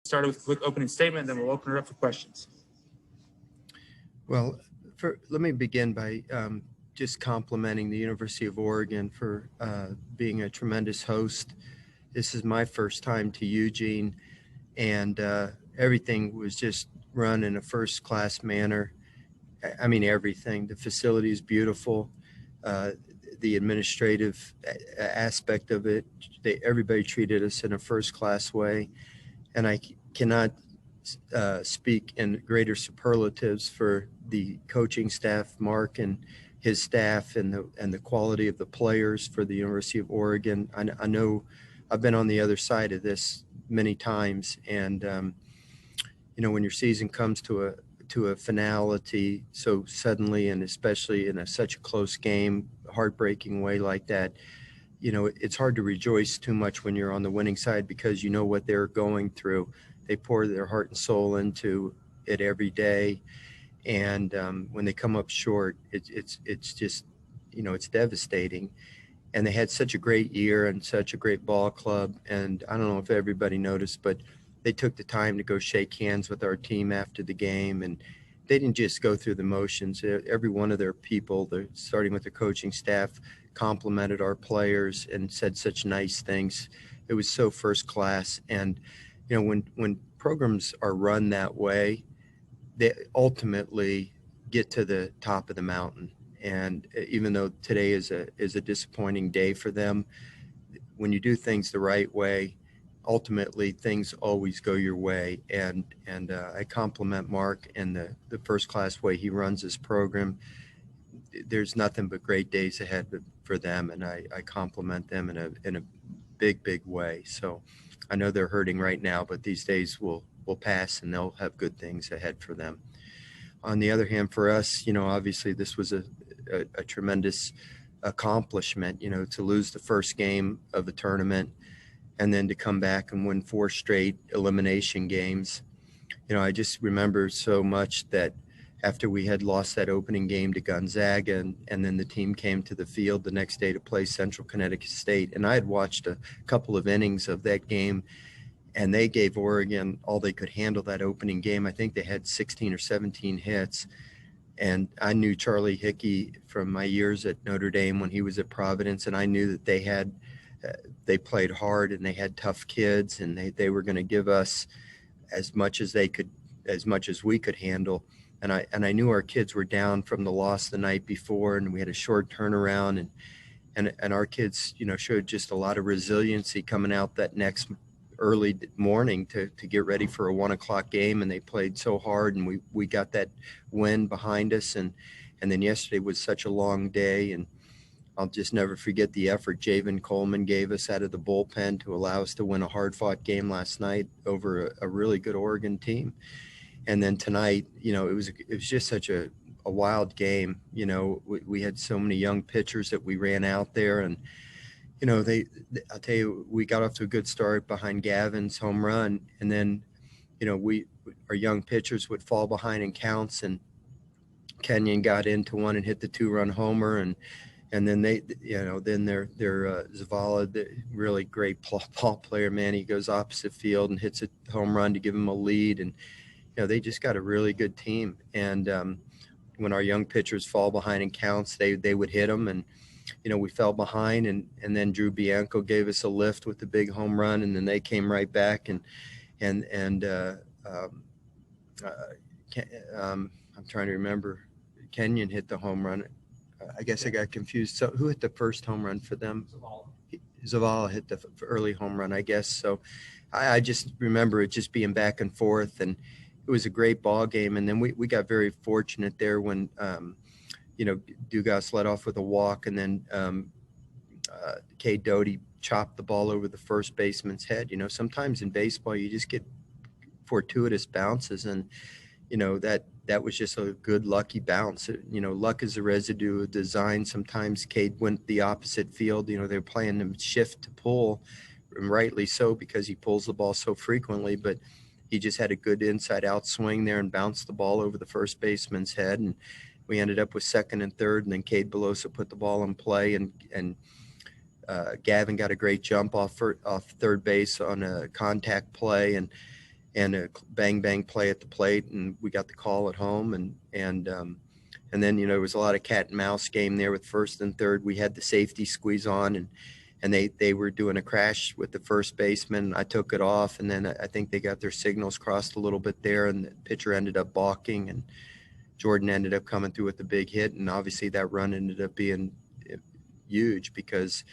Started with a quick opening statement, then we'll open it up for questions. Well, let me begin by just complimenting the University of Oregon for being a tremendous host. This is my first time to Eugene, and everything was just run in a first-class manner. I mean, everything. The facility is beautiful. The administrative aspect of it, everybody treated us in a first-class way. And I cannot speak in greater superlatives for the coaching staff, Mark and his staff, and the quality of the players for the University of Oregon. I know I've been on the other side of this many times, and when your season comes to a finality so suddenly, and especially in such a close game, heartbreaking way like that, it's hard to rejoice too much when you're on the winning side, because you know what they're going through. They pour their heart and soul into it every day, and when they come up short, it's just, it's devastating. And they had such a great year and such a great ball club. And I don't know if everybody noticed, but they took the time to go shake hands with our team after the game, and they didn't just go through the motions. Every one of their people, starting with the coaching staff, complimented our players and said such nice things. It was so first class. And when programs are run that way, they ultimately get to the top of the mountain. And even though today is a disappointing day for them, when you do things the right way, ultimately things always go your way. And I compliment Mark and the first class way he runs his program. There's nothing but great days ahead for them, and I compliment them in a big way. So I know they're hurting right now, but these days will pass, and they'll have good things ahead for them. On the other hand, for us, obviously this was a tremendous accomplishment, to lose the first game of a tournament and then to come back and win 4 straight elimination games. I just remember so much that after we had lost that opening game to Gonzaga, and then the team came to the field the next day to play Central Connecticut State, and I had watched a couple of innings of that game, and they gave Oregon all they could handle that opening game. I think they had 16 or 17 hits. And I knew Charlie Hickey from my years at Notre Dame when he was at Providence, and I knew that they played hard and they had tough kids, and they were going to give us as much as we could handle. And I knew our kids were down from the loss the night before, and we had a short turnaround, and our kids, showed just a lot of resiliency coming out that next early morning to get ready for a 1:00 game, and they played so hard, and we got that win behind us, and then yesterday was such a long day, and I'll just never forget the effort Javen Coleman gave us out of the bullpen to allow us to win a hard-fought game last night over a really good Oregon team. And then tonight, it was just such a wild game. We had so many young pitchers that we ran out there, and I'll tell you, we got off to a good start behind Gavin's home run, and then, our young pitchers would fall behind in counts, and Kenyon got into one and hit the 2-run homer, and then their Zavala, the really great ball player, man, he goes opposite field and hits a home run to give him a lead, and they just got a really good team. And when our young pitchers fall behind in counts, they would hit them, and we fell behind, and then Drew Bianco gave us a lift with the big home run, and then they came right back, and I'm trying to remember, Kenyon hit the home run. I guess I got confused. So who hit the first home run for them? Zavala hit the early home run, I guess. So I just remember it just being back and forth, and it was a great ball game. And then we got very fortunate there when Dugas led off with a walk, and then Cade Doty chopped the ball over the first baseman's head. Sometimes in baseball you just get fortuitous bounces, and that was just a good lucky bounce. Luck is a residue of design. Sometimes Cade went the opposite field. They're playing him shift to pull, and rightly so, because he pulls the ball so frequently, but he just had a good inside out swing there and bounced the ball over the first baseman's head, and we ended up with second and third, and then Cade Belosa put the ball in play, and Gavin got a great jump off third base on a contact play, and and a bang bang play at the plate, and we got the call at home, and then there was a lot of cat and mouse game there with first and third. We had the safety squeeze on, and they were doing a crash with the first baseman. I took it off, and then I think they got their signals crossed a little bit there, and the pitcher ended up balking, and Jordan ended up coming through with the big hit, and obviously that run ended up being huge because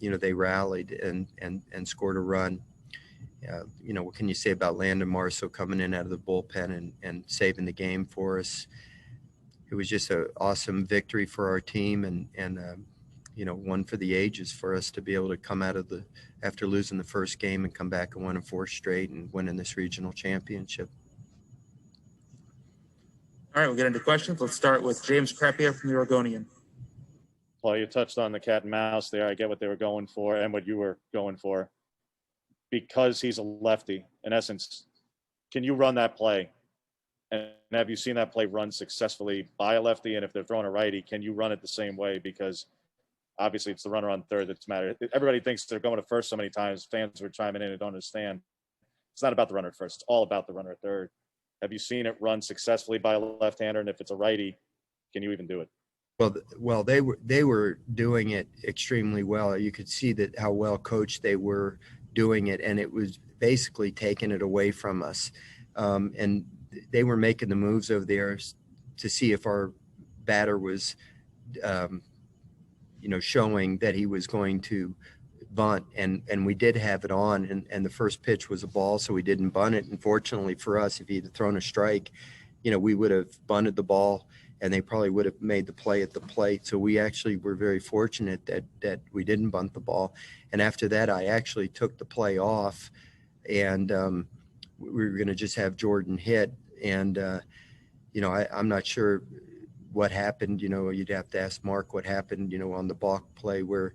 they rallied and scored a run. What can you say about Landon Marceau coming in out of the bullpen and saving the game for us? It was just an awesome victory for our team and one for the ages for us to be able to come out of after losing the first game and come back and win 4 straight and winning this regional championship. All right, we'll get into questions. Let's start with James Crappier from the Oregonian. Well, you touched on the cat and mouse there. I get what they were going for and what you were going for. Because he's a lefty, in essence, can you run that play? And have you seen that play run successfully by a lefty? And if they're throwing a righty, can you run it the same way? Because obviously it's the runner on third that's matter. Everybody thinks they're going to first so many times. Fans were chiming in and don't understand. It's not about the runner at first. It's all about the runner at third. Have you seen it run successfully by a left-hander? And if it's a righty, can you even do it? Well, they were doing it extremely well. You could see that how well coached they were doing it, and it was basically taking it away from us. And they were making the moves over there to see if our batter was, showing that he was going to bunt, and we did have it on, and the first pitch was a ball, so we didn't bunt it. And fortunately for us, if he had thrown a strike, we would have bunted the ball, and they probably would have made the play at the plate. So we actually were very fortunate that we didn't bunt the ball. And after that, I actually took the play off, and we were going to just have Jordan hit. And, I'm not sure what happened. You'd have to ask Mark what happened, on the balk play where,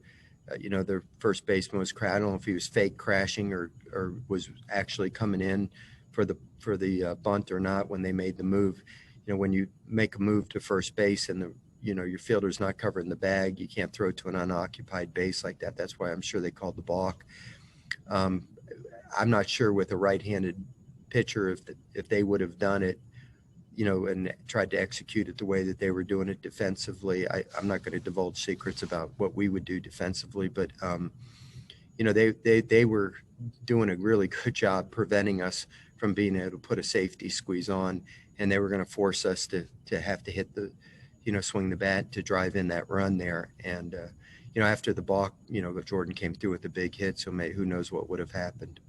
their first baseman was crashing. I don't know if he was fake crashing or was actually coming in for the bunt or not when they made the move. When you make a move to first base and your fielder's not covering the bag, you can't throw to an unoccupied base like that. That's why I'm sure they called the balk. I'm not sure with a right-handed pitcher if they would have done it, and tried to execute it the way that they were doing it defensively. I'm not going to divulge secrets about what we would do defensively, but they were doing a really good job preventing us from being able to put a safety squeeze on, and they were going to force us to have to hit swing the bat to drive in that run there. And, after the balk, Jordan came through with a big hit, so who knows what would have happened.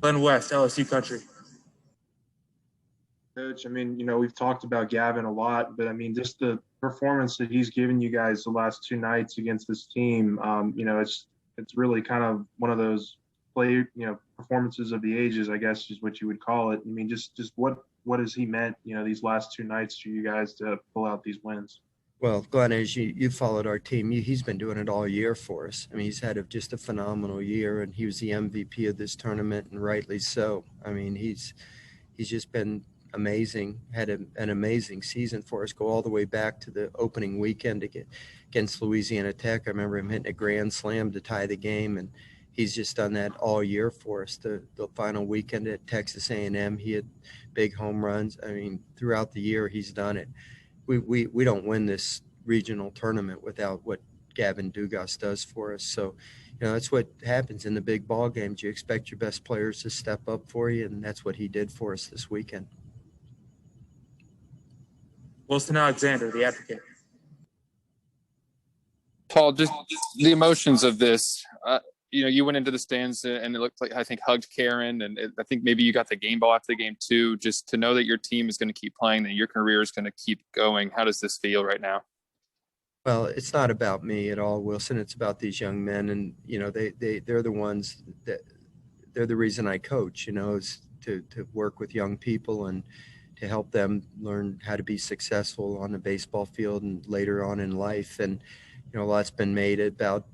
Glenn West, LSU Country. Coach, we've talked about Gavin a lot, but just the performance that he's given you guys the last 2 nights against this team, it's really kind of one of those performances of the ages, I guess is what you would call it. Just what has he meant, these last 2 nights to you guys to pull out these wins? Well, Glenn, as you followed our team, he's been doing it all year for us. He's had just a phenomenal year, and he was the MVP of this tournament, and rightly so. He's just been amazing, had an amazing season for us, go all the way back to the opening weekend against Louisiana Tech. I remember him hitting a grand slam to tie the game, and he's just done that all year for us. The final weekend at Texas A&M, he had big home runs. Throughout the year, he's done it. We don't win this regional tournament without what Gavin Dugas does for us. So, that's what happens in the big ball games. You expect your best players to step up for you, and that's what he did for us this weekend. Wilson Alexander, the Advocate. Paul, just the emotions of this. You went into the stands and it looked like, I think, hugged Karen, and I think maybe you got the game ball after the game too. Just to know that your team is going to keep playing, that your career is going to keep going. How does this feel right now? Well, it's not about me at all, Wilson. It's about these young men, and they're the ones they're the reason I coach. Is to work with young people and to help them learn how to be successful on the baseball field and later on in life. And a lot's been made about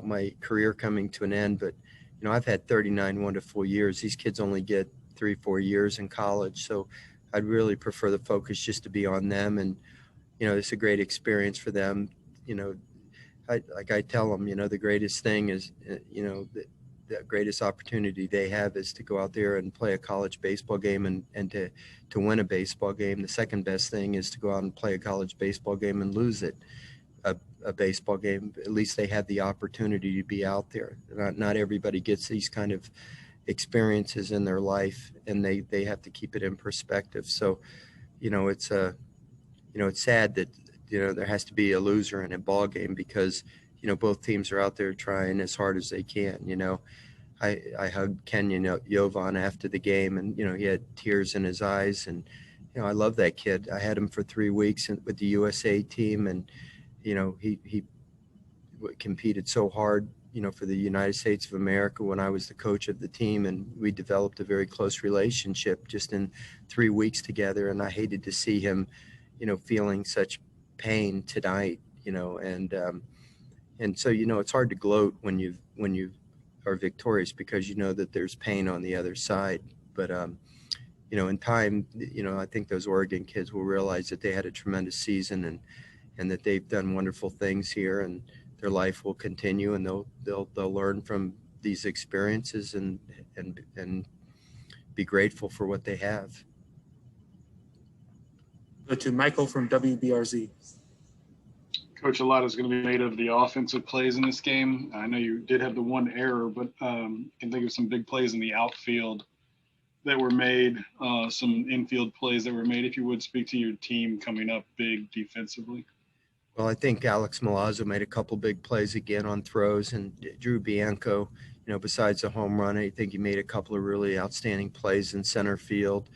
my career coming to an end, but I've had 39 wonderful years. These kids only get 3-4 years in college, so I'd really prefer the focus just to be on them. And it's a great experience for them. I tell them, the greatest thing is the greatest opportunity they have is to go out there and play a college baseball game and to win a baseball game. The second best thing is to go out and play a college baseball game and lose it. A baseball game, at least they have the opportunity to be out there. Not everybody gets these kind of experiences in their life, and they have to keep it in perspective. So, it's sad that, there has to be a loser in a ball game because, both teams are out there trying as hard as they can. I hugged Kenyon Yovan after the game, and, he had tears in his eyes, and, I love that kid. I had him for 3 weeks with the USA team, and, he competed so hard, for the United States of America when I was the coach of the team, and we developed a very close relationship just in 3 weeks together. And I hated to see him, feeling such pain tonight, and so, it's hard to gloat when you are victorious because that there's pain on the other side. But, in time, I think those Oregon kids will realize that they had a tremendous season and that they've done wonderful things here, and their life will continue, and they'll learn from these experiences and be grateful for what they have. Go to Michael from WBRZ. Coach, a lot is going to be made of the offensive plays in this game. I know you did have the one error, but can think of some big plays in the outfield that were made, some infield plays that were made. If you would speak to your team coming up big defensively. Well, I think Alex Milazzo made a couple big plays again on throws, and Drew Bianco, besides the home run, I think he made a couple of really outstanding plays in center field.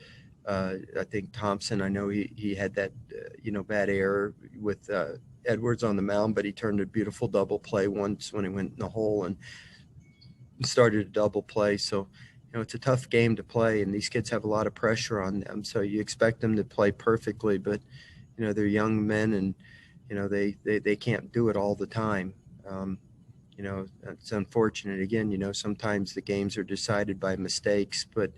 I think Thompson, I know he had that, bad error with Edwards on the mound, but he turned a beautiful double play once when he went in the hole and started a double play. So, it's a tough game to play, and these kids have a lot of pressure on them. So you expect them to play perfectly, but, they're young men, and, they can't do it all the time. It's unfortunate. Again, sometimes the games are decided by mistakes, but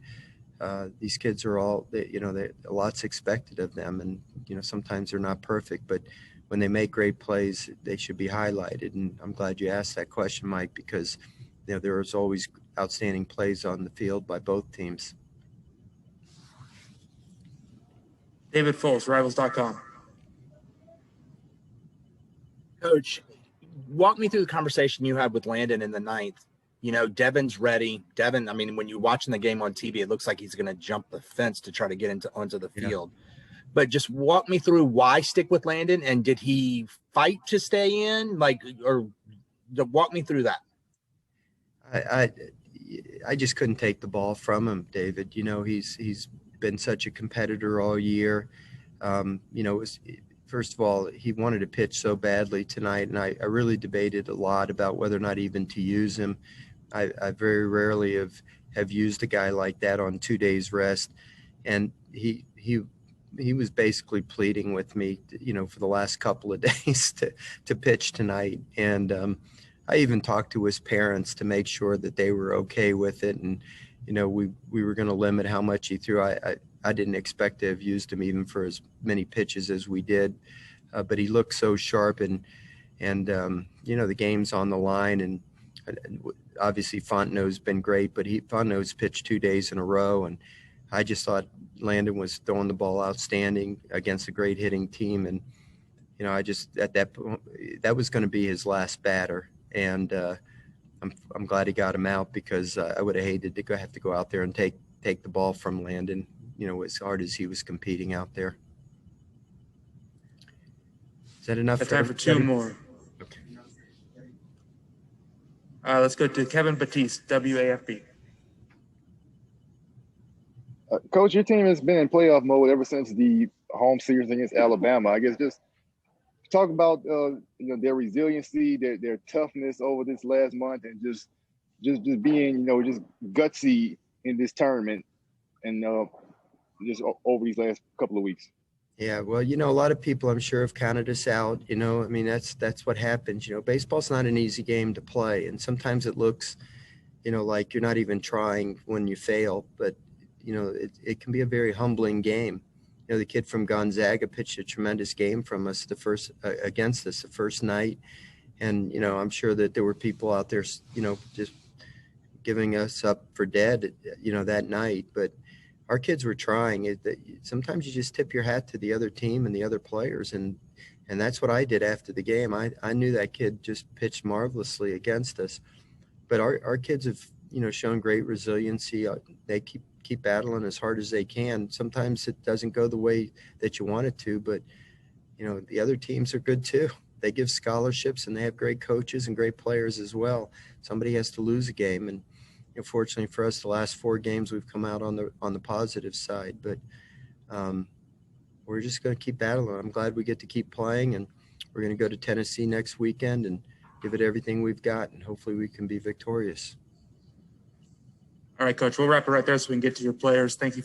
these kids are all, a lot's expected of them, and, sometimes they're not perfect, but when they make great plays, they should be highlighted. And I'm glad you asked that question, Mike, because, there's always outstanding plays on the field by both teams. David Foles, Rivals.com. Coach, walk me through the conversation you had with Landon in the ninth. Devin's ready. Devin, I mean, when you're watching the game on TV, it looks like he's going to jump the fence to try to get onto the field. But just walk me through why stick with Landon, and did he fight to stay in? Walk me through that. I just couldn't take the ball from him, David. He's been such a competitor all year. First of all, he wanted to pitch so badly tonight, and I really debated a lot about whether or not even to use him. I very rarely have used a guy like that on 2 days rest, and he was basically pleading with me, for the last couple of days to pitch tonight. And I even talked to his parents to make sure that they were okay with it. And, we were going to limit how much he threw. I didn't expect to have used him even for as many pitches as we did, but he looked so sharp, and the game's on the line, and obviously Fontenot's been great, but Fontenot's pitched 2 days in a row, and I just thought Landon was throwing the ball outstanding against a great hitting team, and I just at that point, that was going to be his last batter, and I'm glad he got him out, because I would have hated to have to go out there and take the ball from Landon, as hard as he was competing out there. Is that enough? Time for two more. Okay. Let's go to Kevin Batiste, WAFB. Coach, your team has been in playoff mode ever since the home series against Alabama. I guess just talk about their resiliency, their toughness over this last month, and just being just gutsy in this tournament, and just over these last couple of weeks. Yeah, well, a lot of people, I'm sure, have counted us out. I mean, that's what happens. Baseball's not an easy game to play, and sometimes it looks, like you're not even trying when you fail. But it can be a very humbling game. The kid from Gonzaga pitched a tremendous game from us against us the first night, and I'm sure that there were people out there, just giving us up for dead, that night. But our kids were trying. Sometimes you just tip your hat to the other team and the other players, and that's what I did after the game. I knew that kid just pitched marvelously against us, but our kids have shown great resiliency. They keep battling as hard as they can. Sometimes it doesn't go the way that you want it to, but the other teams are good too. They give scholarships and they have great coaches and great players as well. Somebody has to lose a game, and fortunately for us, the last 4 games we've come out on the positive side. But we're just going to keep battling. I'm glad we get to keep playing, and we're going to go to Tennessee next weekend and give it everything we've got, and hopefully we can be victorious. All right, Coach, we'll wrap it right there so we can get to your players. Thank you